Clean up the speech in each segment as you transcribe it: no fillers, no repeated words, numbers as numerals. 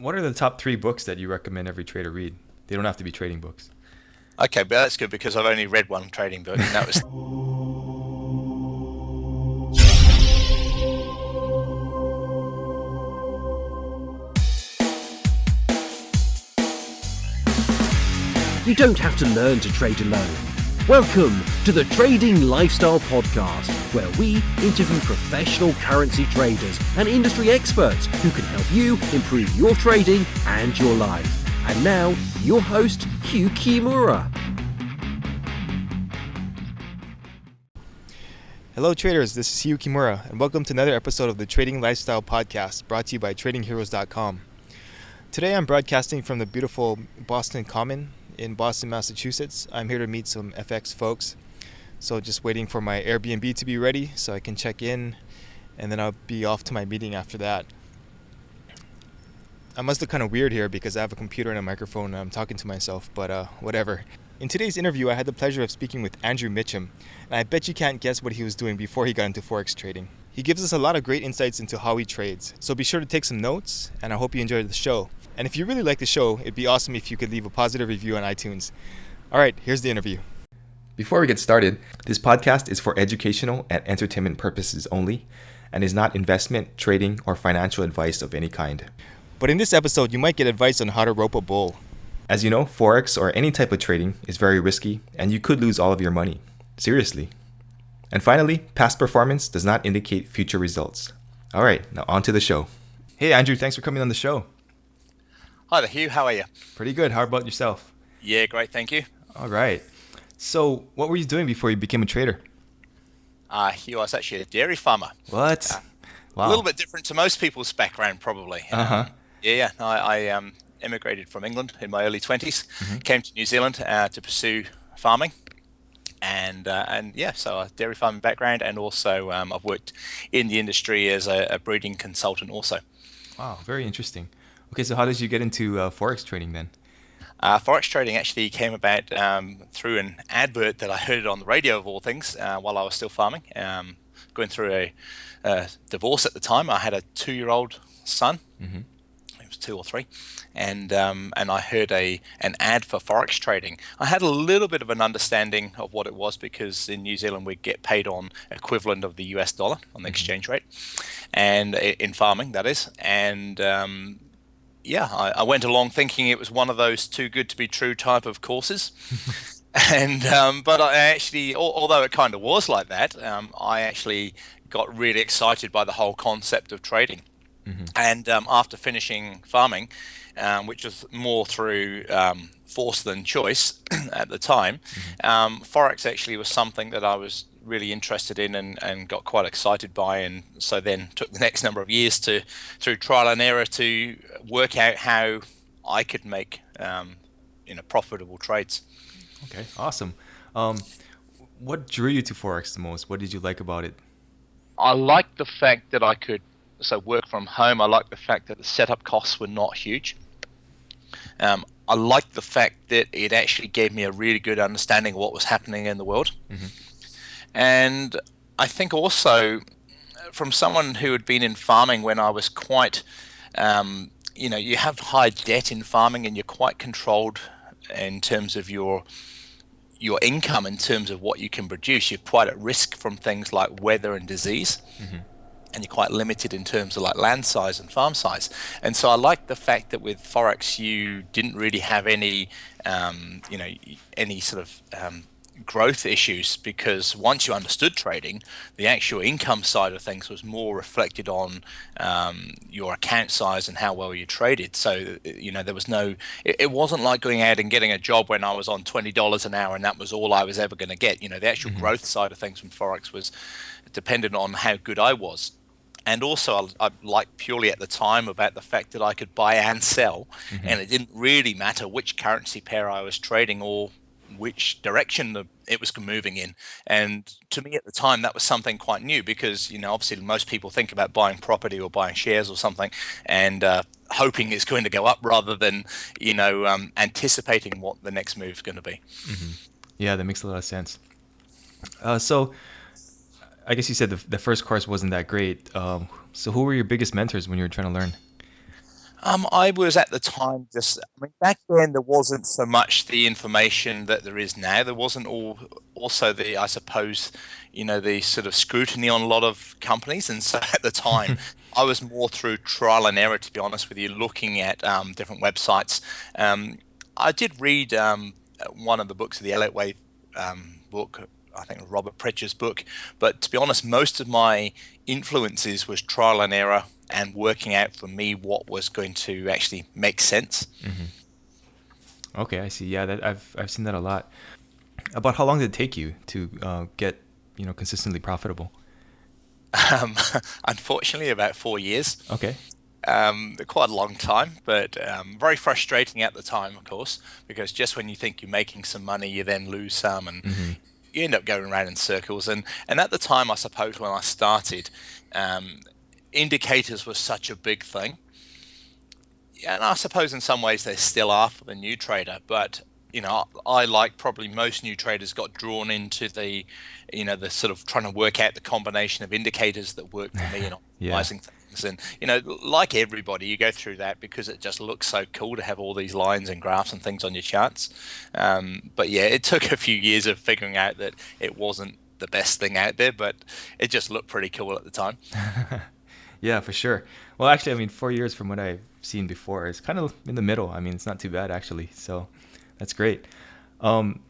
What are the top 3 books that you recommend every trader read? They don't have to be trading books. Okay, but that's good because I've only read one trading book, and that was. You don't have to learn to trade alone. Welcome to the Trading Lifestyle Podcast, where we interview professional currency traders and industry experts who can help you improve your trading and your life. And now, your host, Hugh Kimura. Hello traders, this is Hugh Kimura, and welcome to another episode of the Trading Lifestyle Podcast, brought to you by TradingHeroes.com. Today I'm broadcasting from the beautiful Boston Common in Boston, Massachusetts. I'm here to meet some FX folks, so just waiting for my Airbnb to be ready so I can check in, and then I'll be off to my meeting after that. I must look kind of weird here because I have a computer and a microphone and I'm talking to myself, but whatever. In today's interview, I had the pleasure of speaking with Andrew Mitchem, and I bet you can't guess what he was doing before he got into Forex trading. He gives us a lot of great insights into how he trades, so be sure to take some notes, and I hope you enjoyed the show. And if you really like the show, it'd be awesome if you could leave a positive review on iTunes. Alright, here's the interview. Before we get started, this podcast is for educational and entertainment purposes only, and is not investment, trading, or financial advice of any kind. But in this episode, you might get advice on how to rope a bull. As you know, Forex or any type of trading is very risky, and you could lose all of your money. Seriously. And finally, past performance does not indicate future results. Alright, now on to the show. Hey Andrew, thanks for coming on the show. Hi there, Hugh. How are you? Pretty good. How about yourself? Yeah, great. Thank you. Alright. So, what were you doing before you became a trader? Hugh, I was actually a dairy farmer. What? A little Wow. bit different to most people's background, probably. Uh-huh. I emigrated from England in my early 20s, Mm-hmm. came to New Zealand to pursue farming. So a dairy farming background, and also I've worked in the industry as a breeding consultant also. Wow, very interesting. Okay, so how did you get into Forex trading then? Forex trading actually came about through an advert that I heard on the radio, of all things, while I was still farming. Going through a divorce at the time. I had a 2-year-old son. Mm-hmm. He was 2 or 3, and I heard an ad for Forex trading. I had a little bit of an understanding of what it was because in New Zealand we get paid on equivalent of the US dollar on the exchange rate, and in farming that is. And I went along thinking it was one of those too good to be true type of courses. And but I actually, although it kind of was like that, I actually got really excited by the whole concept of trading. Mm-hmm. And after finishing farming, which was more through force than choice at the time, Forex actually was something that I was really interested in and got quite excited by. And so then took the next number of years through trial and error to work out how I could make profitable trades. Okay, awesome. Um, what drew you to Forex the most? What did you like about it? I liked the fact that I could work from home. I liked the fact that the setup costs were not huge. I liked the fact that it actually gave me a really good understanding of what was happening in the world. Mm-hmm. And I think also from someone who had been in farming when I was quite, you have high debt in farming and you're quite controlled in terms of your income, in terms of what you can produce. You're quite at risk from things like weather and disease. Mm-hmm. And you're quite limited in terms of like land size and farm size. And so I like the fact that with Forex you didn't really have any sort of growth issues, because once you understood trading, the actual income side of things was more reflected on your account size and how well you traded. So there was it wasn't like going out and getting a job when I was on $20 an hour and that was all I was ever going to get. The actual Mm-hmm. growth side of things from Forex was dependent on how good I was. And also, I liked purely at the time about the fact that I could buy and sell, Mm-hmm. and it didn't really matter which currency pair I was trading or which direction it was moving in. And to me at the time, that was something quite new because, obviously most people think about buying property or buying shares or something and hoping it's going to go up rather than, anticipating what the next move is going to be. Mm-hmm. Yeah, that makes a lot of sense. So I guess you said the first course wasn't that great. So who were your biggest mentors when you were trying to learn? I was at the time back then there wasn't so much the information that there is now. There wasn't also the, I suppose, the sort of scrutiny on a lot of companies. And so at the time, I was more through trial and error, to be honest with you, looking at different websites. I did read one of the books of the Elliott Wave book, I think Robert Pritchard's book. But to be honest, most of my influences was trial and error and working out for me what was going to actually make sense. Okay, I see. Yeah, I've seen that a lot. About how long did it take you to get consistently profitable? Um, Unfortunately, about 4 years. Okay. Quite a long time, but very frustrating at the time, of course, because just when you think you're making some money, you then lose some, and you end up going around in circles. And at the time, I suppose when I started, indicators were such a big thing. And I suppose in some ways they still are for the new trader, but I, like probably most new traders, got drawn into the sort of trying to work out the combination of indicators that work for me and Yeah. optimizing things. And like everybody, you go through that because it just looks so cool to have all these lines and graphs and things on your charts. But yeah, it took a few years of figuring out that it wasn't the best thing out there, but it just looked pretty cool at the time. Yeah, for sure. Well, actually, I mean, 4 years from what I've seen before is kind of in the middle. I mean, it's not too bad actually. So that's great. Um,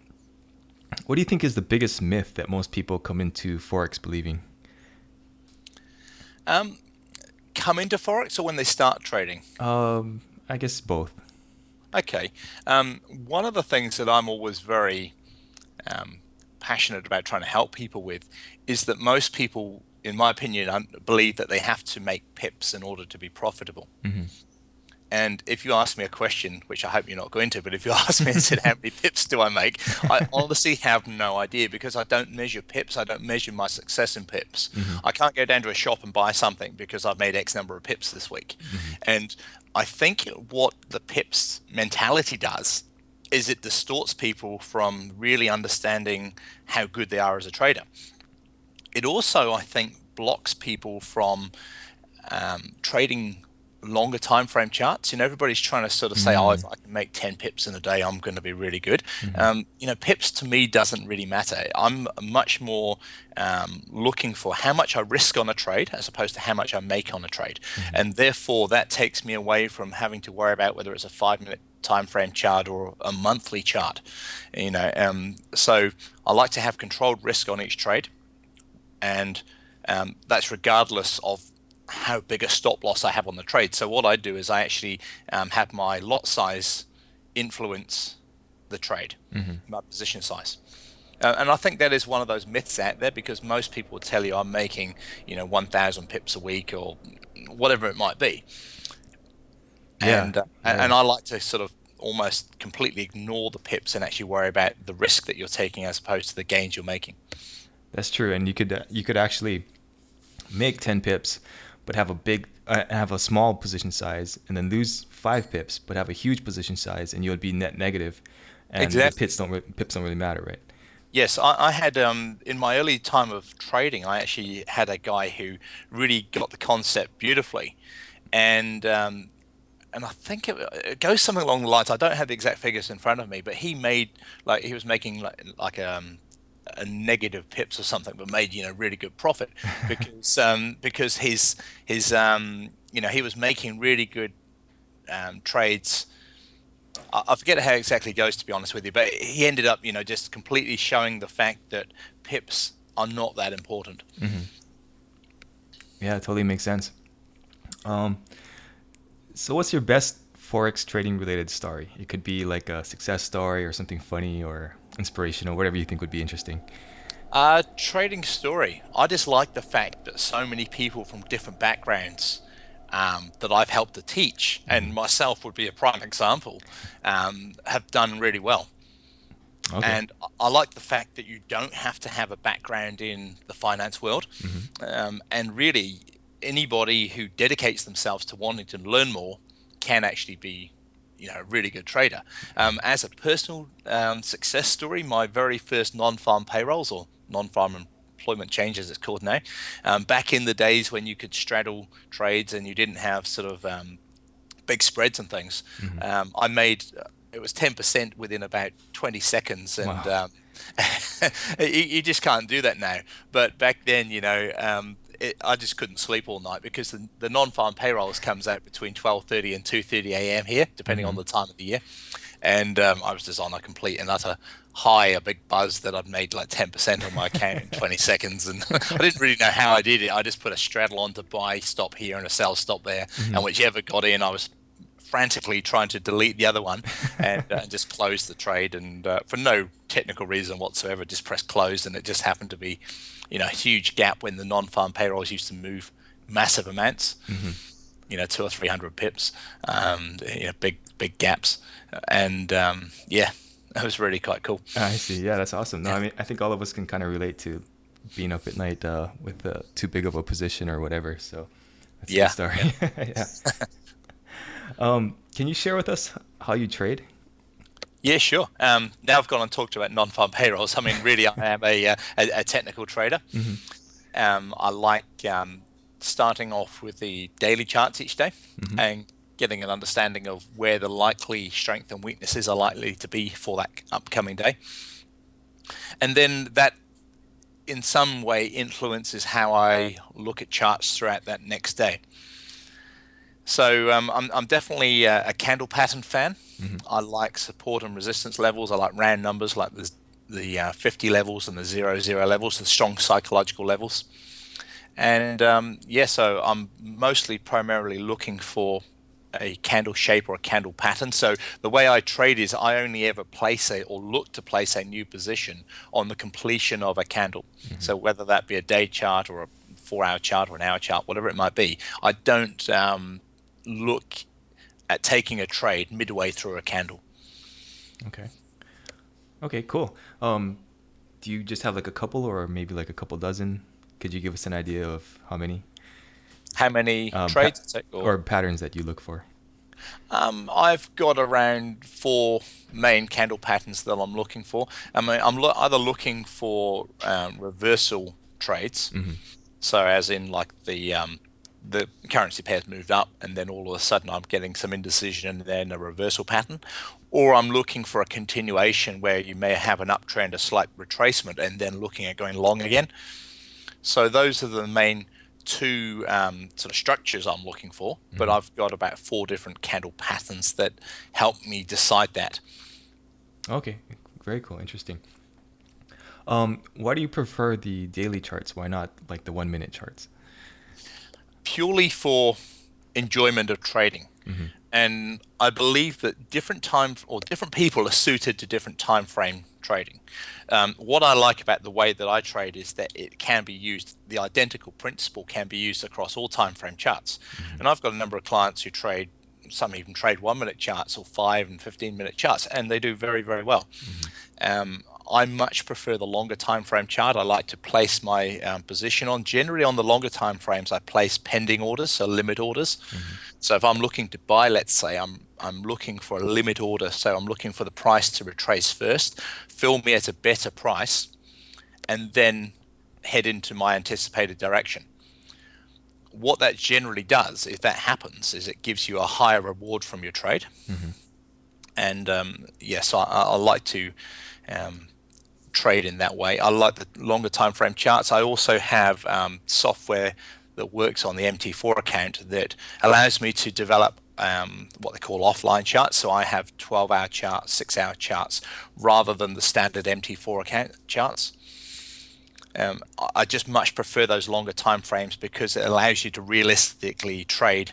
what do you think is the biggest myth that most people come into Forex believing? Um, Come into Forex or when they start trading? I guess both. Okay. One of the things that I'm always very um, passionate about trying to help people with is that most people, in my opinion, believe that they have to make pips in order to be profitable. Hmm. And if you ask me a question, which I hope you're not going to, but if you ask me and said, how many pips do I make? I honestly have no idea because I don't measure pips. I don't measure my success in pips. Hmm. I can't go down to a shop and buy something because I've made X number of pips this week. Hmm. And I think what the pips mentality does is it distorts people from really understanding how good they are as a trader. It also, I think, blocks people from trading longer time frame charts. Everybody's trying to sort of say, oh, if I can make 10 pips in a day, I'm going to be really good. Hmm. Pips to me doesn't really matter. I'm much more looking for how much I risk on a trade as opposed to how much I make on a trade. Hmm. And therefore that takes me away from having to worry about whether it's a 5 minute time frame chart or a monthly chart. So I like to have controlled risk on each trade, and that's regardless of how big a stop loss I have on the trade. So what I do is I actually have my lot size influence the trade, Hmm. my position size. And I think that is one of those myths out there because most people will tell you I'm making, 1,000 pips a week or whatever it might be. Yeah. And Yeah. I like to sort of almost completely ignore the pips and actually worry about the risk that you're taking as opposed to the gains you're making. That's true. And you could actually make 10 pips, but have a small position size, and then lose 5 pips, but have a huge position size, and you would be net negative, and the Exactly. pips don't really matter, right? Yes, I had in my early time of trading, I actually had a guy who really got the concept beautifully, and and I think it goes something along the lines. I don't have the exact figures in front of me, but he was making like a negative pips or something, but made really good profit because he was making really good trades. I forget how exactly it goes, to be honest with you, but he ended up just completely showing the fact that pips are not that important. Hmm. Yeah, it totally makes sense. Um, so what's your best Forex trading related story? It could be like a success story or something funny or inspirational, whatever you think would be interesting. Trading story. I just like the fact that so many people from different backgrounds that I've helped to teach, Hmm. and myself would be a prime example, have done really well. Okay. And I like the fact that you don't have to have a background in the finance world. Hmm. And really, anybody who dedicates themselves to wanting to learn more can actually be, a really good trader. As a personal success story, my very first non-farm payrolls, or non-farm employment change as it's called now, back in the days when you could straddle trades and you didn't have sort of big spreads and things. I made it was 10% within about 20 seconds, and Wow. you just can't do that now. But back then, I just couldn't sleep all night because the non-farm payrolls comes out between 12:30 and 2:30 a.m. here, depending on the time of the year. And I was just on a complete and utter high, a big buzz that I'd made like 10% on my account in 20 seconds. And I didn't really know how I did it. I just put a straddle on to buy stop here and a sell stop there. And whichever got in, I was frantically trying to delete the other one and just close the trade. And for no technical reason whatsoever, just press close. And it just happened to be, a huge gap when the non-farm payrolls used to move massive amounts. 200 or 300 pips, big gaps, and that was really quite cool. I see. Yeah, that's awesome. No, I mean, I think all of us can kind of relate to being up at night with too big of a position or whatever. So that's a good story. Yeah. Can you share with us how you trade? Yeah, sure. Now I've gone and talked about non-farm payrolls. I mean, really, I am a technical trader. I like starting off with the daily charts each day and getting an understanding of where the likely strength and weaknesses are likely to be for that upcoming day. And then that in some way influences how I look at charts throughout that next day. So I'm definitely a candle pattern fan. I like support and resistance levels. I like round numbers like the 50 levels and the 0 levels, the strong psychological levels. And so I'm primarily looking for a candle shape or a candle pattern. So the way I trade is I only ever look to place a new position on the completion of a candle. So whether that be a day chart or a 4-hour chart or an hour chart, whatever it might be, I don't look at taking a trade midway through a candle. Okay, cool. Do you just have like a couple or maybe like a couple dozen? Could you give us an idea of how many? How many trades or patterns that you look for? I've got around 4 main candle patterns that I'm looking for. I mean, I'm either looking for reversal trades, so as in like the currency pair's moved up and then all of a sudden I'm getting some indecision and then a reversal pattern, or I'm looking for a continuation where you may have an uptrend, a slight retracement, and then looking at going long again. So those are the main 2 sort of structures I'm looking for, but I've got about 4 different candle patterns that help me decide that. Okay, very cool, interesting. Why do you prefer the daily charts? Why not like the 1-minute charts? Purely for enjoyment of trading. And I believe that different people are suited to different time frame trading. What I like about the way that I trade is that it can be used, the identical principle can be used across all time frame charts. And I've got a number of clients who trade, some even trade 1-minute charts or 5 and 15-minute charts, and they do very, very well. I much prefer the longer time frame chart. I like to place my position on. Generally on the longer time frames, I place pending orders, so limit orders. So if I'm looking to buy, let's say I'm looking for a limit order, so I'm looking for the price to retrace first, fill me at a better price, and then head into my anticipated direction. What that generally does, if that happens, is it gives you a higher reward from your trade. And yes, I like to trade in that way. I like the longer time frame charts. I also have software that works on the MT4 account that allows me to develop what they call offline charts. So I have 12-hour charts, 6-hour charts, rather than the standard MT4 account charts. I just much prefer those longer time frames because it allows you to realistically trade,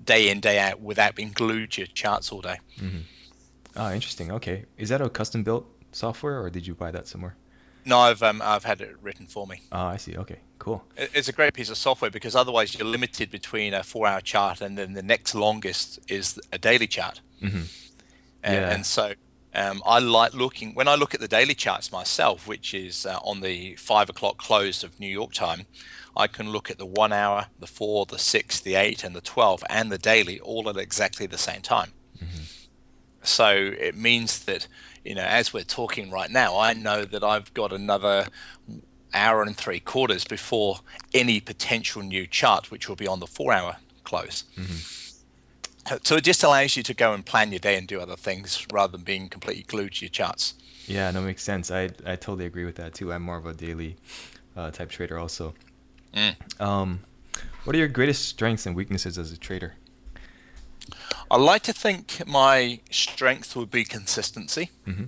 day in, day out without being glued to your charts all day. Oh, interesting. Okay. Is that a custom built software or did you buy that somewhere? No, I've had it written for me. Oh, I see. Okay, cool. It's a great piece of software because otherwise you're limited between a 4-hour chart and then the next longest is a daily chart. And so I like when I look at the daily charts myself, which is on the 5 o'clock close of New York time, I can look at the 1 hour, the 4, the 6, the 8, and the 12, and the daily all at exactly the same time. So it means that, as we're talking right now, I know that I've got another hour and 3/4 before any potential new chart, which will be on the 4-hour close. So it just allows you to go and plan your day and do other things rather than being completely glued to your charts. Yeah, no, makes sense. I totally agree with that too. I'm more of a daily type trader also. Mm. Um, what are your greatest strengths and weaknesses as a trader? I like to think my strength would be consistency. Mm-hmm.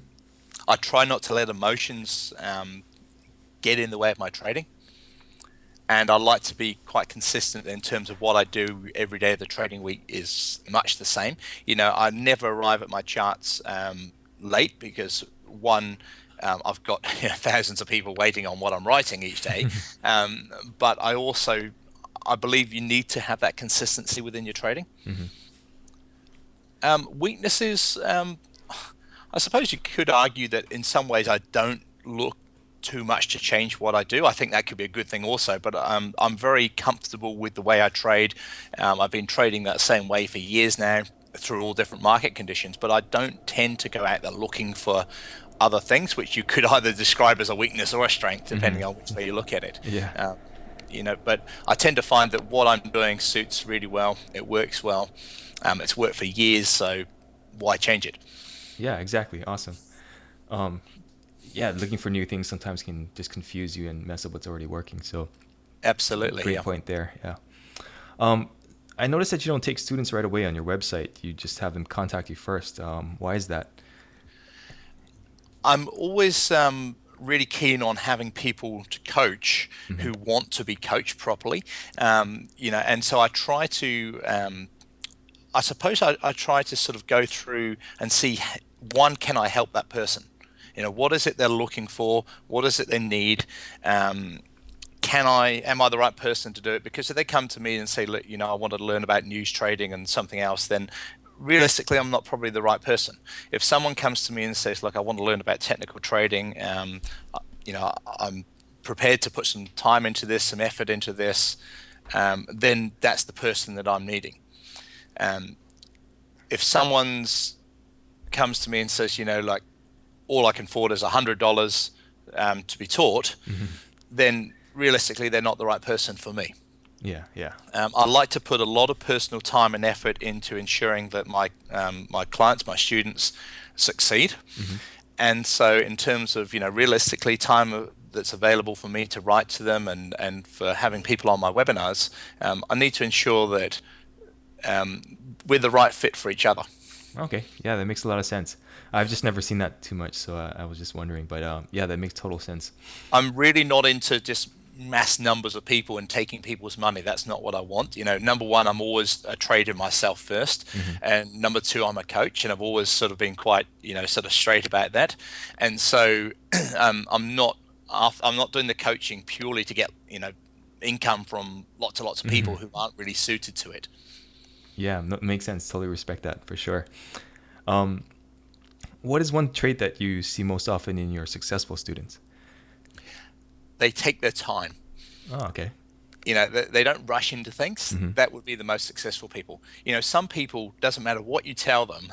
I try not to let emotions get in the way of my trading. And I like to be quite consistent in terms of what I do every day of the trading week is much the same. I never arrive at my charts late because one, I've got thousands of people waiting on what I'm writing each day. But I believe you need to have that consistency within your trading. Mm-hmm. Weaknesses, I suppose you could argue that in some ways I don't look too much to change what I do. I think that could be a good thing also, but I'm very comfortable with the way I trade. I've been trading that same way for years now through all different market conditions, but I don't tend to go out there looking for other things, which you could either describe as a weakness or a strength, depending on which way you look at it. Yeah. But I tend to find that what I'm doing suits really well. It works well. It's worked for years, so why change it? Yeah, exactly. Awesome. Um, yeah, looking for new things sometimes can just confuse you and mess up what's already working. So Absolutely, great yeah. point there. Yeah. Um, I noticed that you don't take students right away on your website. You just have them contact you first. Why is that? I'm always really keen on having people to coach Mm-hmm. who want to be coached properly. And so I try to, I suppose I try to sort of go through and see, one, can I help that person? What is it they're looking for? What is it they need? Am I the right person to do it? Because if they come to me and say, look, I want to learn about news trading and something else, then realistically, I'm not probably the right person. If someone comes to me and says, look, I want to learn about technical trading, I'm prepared to put some time into this, some effort into this, then that's the person that I'm needing. If someone's comes to me and says, like, all I can afford is $100 to be taught, Mm-hmm. then realistically, they're not the right person for me. Yeah, yeah. I like to put a lot of personal time and effort into ensuring that my clients, my students, succeed. Mm-hmm. And so, in terms of realistically time that's available for me to write to them and for having people on my webinars, I need to ensure that we're the right fit for each other. Okay, yeah, that makes a lot of sense. I've just never seen that too much, so I was just wondering. But yeah, that makes total sense. I'm really not into just mass numbers of people and taking people's money. That's not what I want. Number one, I'm always a trader myself first, Mm-hmm. and number two, I'm a coach, and I've always sort of been quite, sort of straight about that. And so, I'm not doing the coaching purely to get, income from lots and lots of Mm-hmm. people who aren't really suited to it. Yeah, no, makes sense. Totally respect that for sure. Um, what is one trait that you see most often in your successful students? They take their time. Oh, okay. They don't rush into things. Mm-hmm. That would be the most successful people. Some people, doesn't matter what you tell them,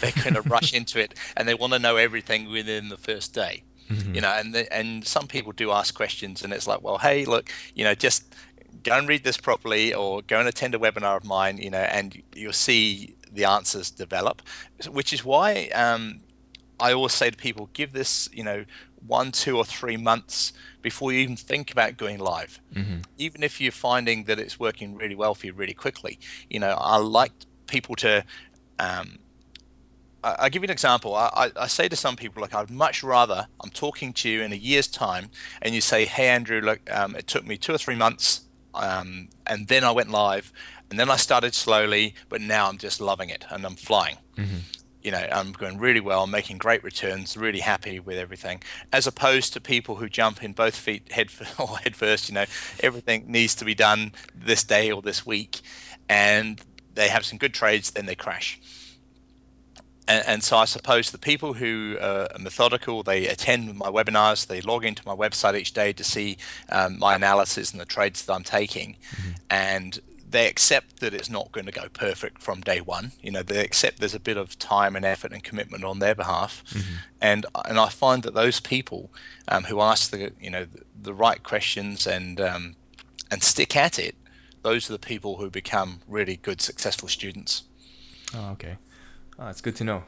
they're going to rush into it and they want to know everything within the first day. Mm-hmm. And some people do ask questions and it's like, well, hey, look, just go and read this properly or go and attend a webinar of mine, and you'll see the answers develop, which is why I always say to people, give this, 1, 2, or 3 months before you even think about going live. Mm-hmm. Even if you're finding that it's working really well for you really quickly. I like people to, I'll give you an example. I say to some people, like, I'd much rather I'm talking to you in a year's time and you say, hey, Andrew, look, it took me 2 or 3 months and then I went live and then I started slowly, but now I'm just loving it and I'm flying. Mm-hmm. I'm going really well, making great returns, really happy with everything, as opposed to people who jump in both feet head first, everything needs to be done this day or this week, and they have some good trades, then they crash. And so I suppose the people who are methodical, they attend my webinars, they log into my website each day to see my analysis and the trades that I'm taking, Mm-hmm. and they accept that it's not going to go perfect from day one. They accept there's a bit of time and effort and commitment on their behalf, Mm-hmm. and I find that those people who ask the right questions and stick at it, those are the people who become really good, successful students. Oh, okay. Oh, it's good to know.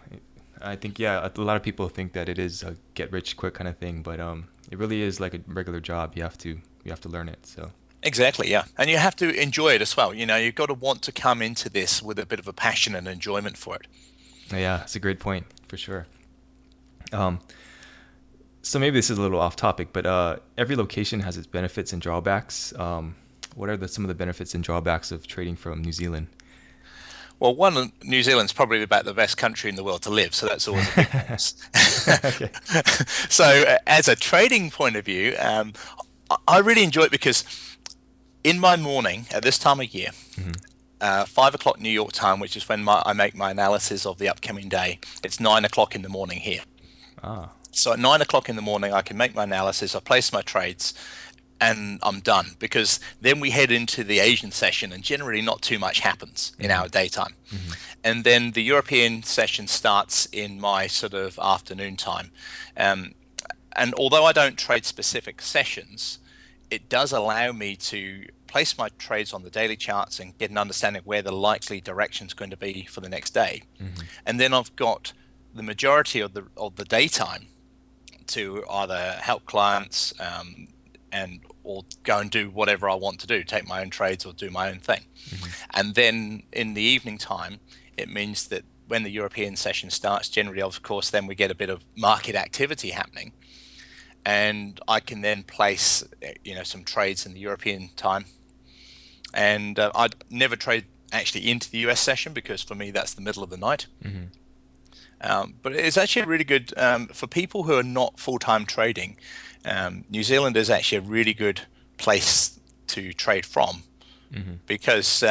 I think, yeah, a lot of people think that it is a get rich quick kind of thing, but it really is like a regular job. You have to learn it. So Exactly, yeah. And you have to enjoy it as well. You've got to want to come into this with a bit of a passion and enjoyment for it. yeah, it's a great point for sure. Um, so maybe this is a little off topic, but every location has its benefits and drawbacks. What are some of the benefits and drawbacks of trading from New Zealand? Well, one, New Zealand's probably about the best country in the world to live, so that's always a big bonus. Okay. So, as a trading point of view, I really enjoy it because in my morning at this time of year, Hmm. 5 o'clock New York time, which is when I make my analysis of the upcoming day, it's 9 o'clock in the morning here. Ah. So at 9 o'clock in the morning, I can make my analysis, I place my trades, and I'm done because then we head into the Asian session and generally not too much happens in Hmm. our daytime. Hmm. And then the European session starts in my sort of afternoon time. And although I don't trade specific sessions, it does allow me to place my trades on the daily charts and get an understanding of where the likely direction is going to be for the next day. Hmm. And then I've got the majority of the daytime to either help clients and or go and do whatever I want to do, take my own trades or do my own thing. Hmm. And then in the evening time, it means that when the European session starts, generally, of course, then we get a bit of market activity happening, and I can then place, some trades in the European time. And I'd never trade actually into the US session because for me that's the middle of the night. Hmm. But it's actually really good for people who are not full-time trading. New Zealand is actually a really good place to trade from Hmm. because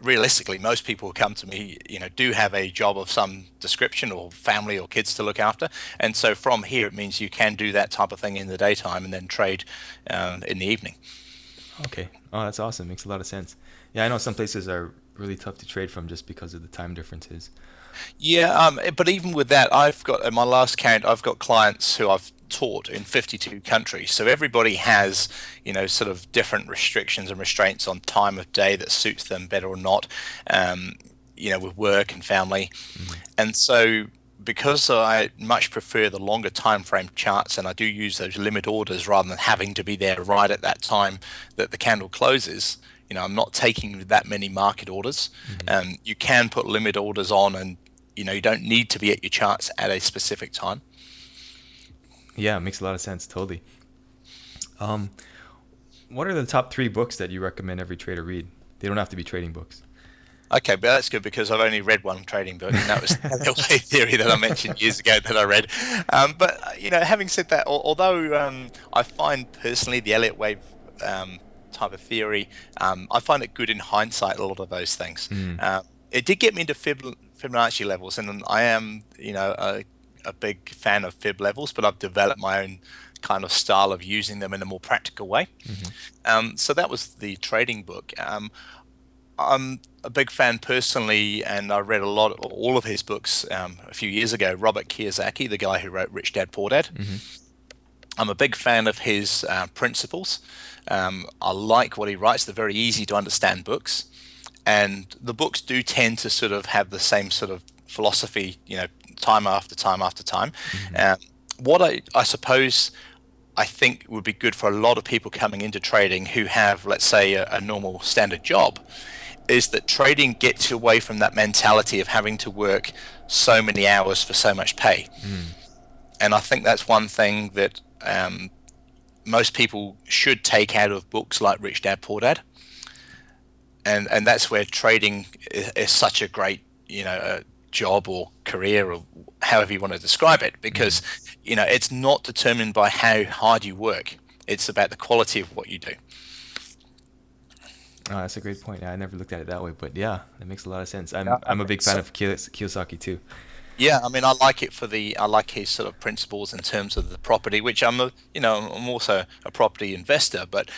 realistically, most people who come to me, do have a job of some description or family or kids to look after, and so from here it means you can do that type of thing in the daytime and then trade in the evening. Okay. Oh, that's awesome. Makes a lot of sense. Yeah, I know some places are really tough to trade from just because of the time differences. Yeah, but even with that, I've got at my last count, I've got clients who I've taught in 52 countries. So everybody has, sort of different restrictions and restraints on time of day that suits them better or not, with work and family. Hmm. And so because I much prefer the longer time frame charts and I do use those limit orders rather than having to be there right at that time that the candle closes, I'm not taking that many market orders. Hmm. You can put limit orders on and you don't need to be at your charts at a specific time. Yeah, it makes a lot of sense. Totally. Um, what are the top three books that you recommend every trader read? They don't have to be trading books. Okay, but that's good because I've only read one trading book, and that was the LA theory that I mentioned years ago that I read. But having said that, although I find personally the Elliott wave type of theory, I find it good in hindsight. A lot of those things. Mm. It did get me into Fibonacci levels, and I am a big fan of fib levels, but I've developed my own kind of style of using them in a more practical way. So that was the trading book. I'm a big fan personally, and I read all of his books a few years ago. Robert Kiyosaki, the guy who wrote Rich Dad Poor Dad. Hmm. I'm a big fan of his principles. I like what he writes. They're very easy to understand books, and the books do tend to sort of have the same sort of philosophy, time after time after time. Hmm. What I suppose I think would be good for a lot of people coming into trading who have, let's say, a normal standard job, is that trading gets you away from that mentality of having to work so many hours for so much pay. Mm. And I think that's one thing that most people should take out of books like Rich Dad Poor Dad. And that's where trading is such a great, job or career or however you want to describe it, because, it's not determined by how hard you work. It's about the quality of what you do. Oh, that's a great point. Yeah, I never looked at it that way, but yeah, that makes a lot of sense. Yeah, I'm a big fan of Kiyosaki too. Yeah, I mean, I like it I like his sort of principles in terms of the property, which I'm also a property investor, but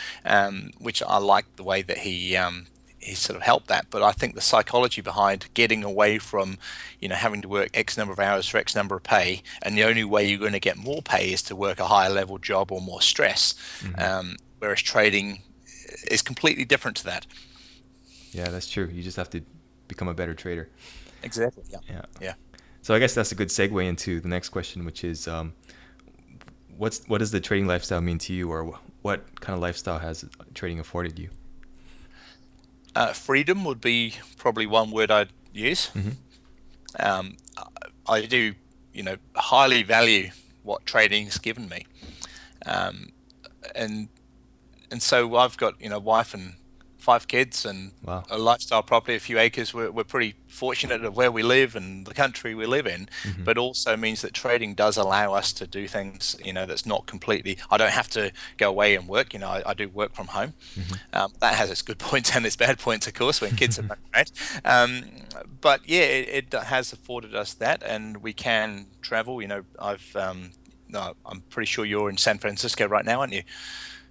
which I like the way that he sort of helped that. But I think the psychology behind getting away from, having to work X number of hours for X number of pay, and the only way you're going to get more pay is to work a higher level job or more stress, whereas trading is completely different to that. Yeah, that's true. You just have to become a better trader. Exactly. Yeah. So I guess that's a good segue into the next question, which is, what does the trading lifestyle mean to you, or what kind of lifestyle has trading afforded you? Freedom would be probably one word I'd use. Um, I do, highly value what trading's given me, and so I've got wife and 5 kids and Wow. a lifestyle property, a few acres. We're pretty fortunate of where we live and the country we live in, but also means that trading does allow us to do things, that's not completely. I don't have to go away and work. I do work from home. That has its good points and its bad points, of course, when kids are around. But yeah, it has afforded us that, and we can travel. I'm pretty sure you're in San Francisco right now, aren't you?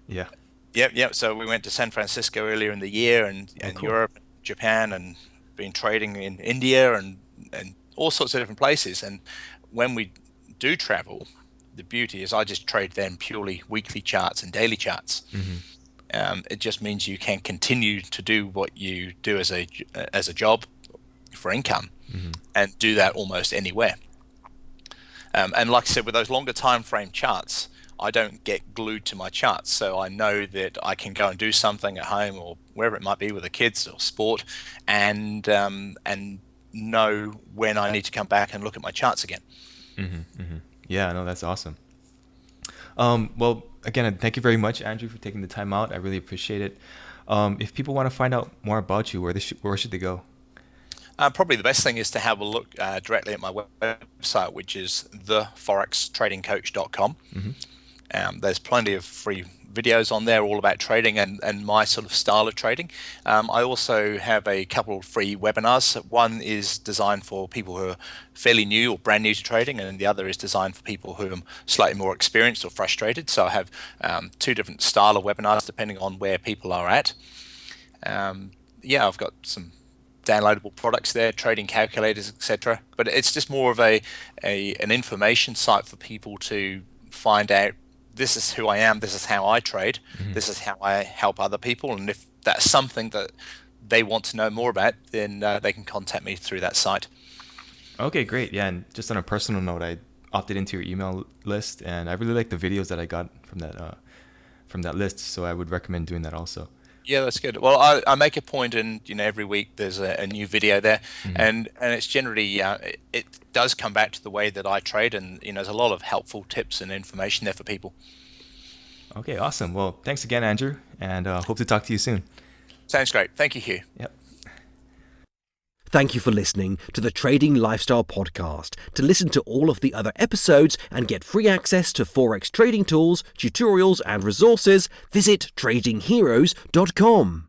Yeah. Yep. So we went to San Francisco earlier in the year, and Cool. Europe, Japan, and been trading in India and all sorts of different places. And when we do travel, the beauty is I just trade then purely weekly charts and daily charts. It just means you can continue to do what you do as a job for income, and do that almost anywhere. And like I said, with those longer time frame charts, I don't get glued to my charts, so I know that I can go and do something at home or wherever it might be with the kids or sport, and know when I need to come back and look at my charts again. Yeah, no, that's awesome. Well, again, thank you very much, Andrew, for taking the time out. I really appreciate it. If people want to find out more about you, where should they go? Probably the best thing is to have a look directly at my website, which is theforextradingcoach.com. There's plenty of free videos on there all about trading and my sort of style of trading. I also have a couple of free webinars. One is designed for people who are fairly new or brand new to trading, and the other is designed for people who are slightly more experienced or frustrated. So I have 2 different style of webinars depending on where people are at. I've got some downloadable products there, trading calculators, etc. But it's just more of an information site for people to find out, this is who I am, this is how I trade, this is how I help other people, and if that's something that they want to know more about, then they can contact me through that site. Okay, great. Yeah, and just on a personal note, I opted into your email list, and I really like the videos that I got from that list, so I would recommend doing that also. Yeah, that's good. Well, I make a point, and every week there's a new video there, and it's generally it does come back to the way that I trade, and there's a lot of helpful tips and information there for people. Okay, awesome. Well, thanks again, Andrew, and hope to talk to you soon. Sounds great. Thank you, Hugh. Yep. Thank you for listening to the Trading Lifestyle Podcast. To listen to all of the other episodes and get free access to Forex trading tools, tutorials, and resources, visit tradingheroes.com.